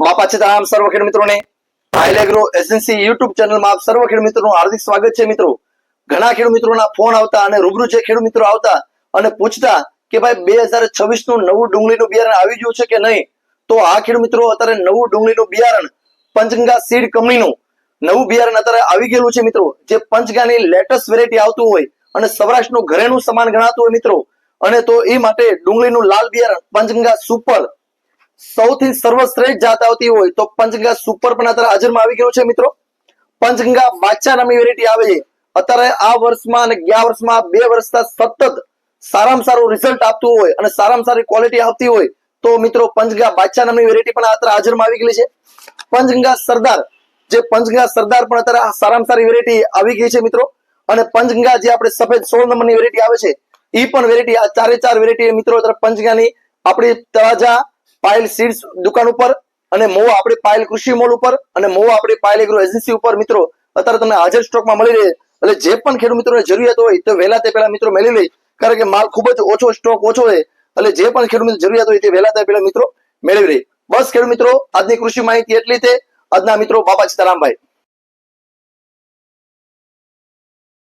બાપા સીતારામ સર્વ ખેડ મિત્રોને આઈલ એગ્રો એજન્સી યુટ્યુબ ચેનલમાં આપ સર્વ ખેડ મિત્રોનું હાર્દિક સ્વાગત છે। મિત્રો ઘણા ખેડૂત મિત્રોના ફોન આવતા અને રૂબરૂ જે ખેડૂત મિત્રો આવતા અને પૂછતા કે ભાઈ 2026 નું નવું ડુંગળીનું બિયારણ આવી ગયું છે કે નહીં। તો આ ખેડૂત મિત્રો અત્યારે નવું ડુંગળીનું બિયારણ પંચગંગા સીડ કંપનીનું નવું બિયારણ અત્યારે આવી ગયેલું છે મિત્રો, જે પંચગંગાની લેટેસ્ટ વેરાયટી આવતું હોય અને સૌરાષ્ટ્રનું ઘરેણું સમાન ગણાતું હોય મિત્રો। અને તો એ માટે ડુંગળીનું લાલ બિયારણ પંચગંગા સુપર સૌથી સર્વશ્રેષ્ઠ જાત આવતી હોય તો પંચગંગા સુપર પણ અત્યારે હાજરમાં આવી ગયું છે મિત્રો। પંચગંગા બાદશાહ નામની વેરાયટી આવે છે અત્યારે આ વર્ષમાં અને ગયા વર્ષમાં 2 વર્ષથી સતત સારામાં સારું રિઝલ્ટ આપતું હોય અને સારામાં સારી ક્વોલિટી આવતી હોય તો મિત્રો પંચગંગા બાદશાહ નામની વેરાયટી પણ અત્યારે હાજરમાં આવી ગઈ છે। પંચગંગા સરદાર પણ અત્યારે સારામાં સારી વેરાયટી આવી ગઈ છે મિત્રો। અને પંચગંગા જે આપણે સફેદ 16 નંબરની વેરાયટી આવે છે એ પણ વેરાયટી આ ચારે ચાર વેરાયટી મિત્રો અત્યારે પંચગંગાની આપણી તળાજા પાયલ સીડ્સ દુકાન ઉપર અને મોવા આપણી પાયલ કૃષિ મોલ ઉપર અને મોવા આપણી પાયલ એગ્રો એજન્સી ઉપર મિત્રો અત્યારે તમને હાજર સ્ટોકમાં મળી રહે। એટલે જે પણ ખેડૂત મિત્રોને જરૂરિયાત હોય તો વહેલા તે પહેલા મિત્રો મેળવી લે, કારણ કે માલ ખૂબ જ ઓછો સ્ટોક ઓછો છે। એટલે જે પણ ખેડૂત મિત્રો જરૂરિયાત હોય તે વહેલા તે પહેલા મિત્રો મેળવી લે। બસ ખેડૂત મિત્રો આજની કૃષિ માહિતી એટલી છે। આજના મિત્રો બાપા સીતારામભાઈ।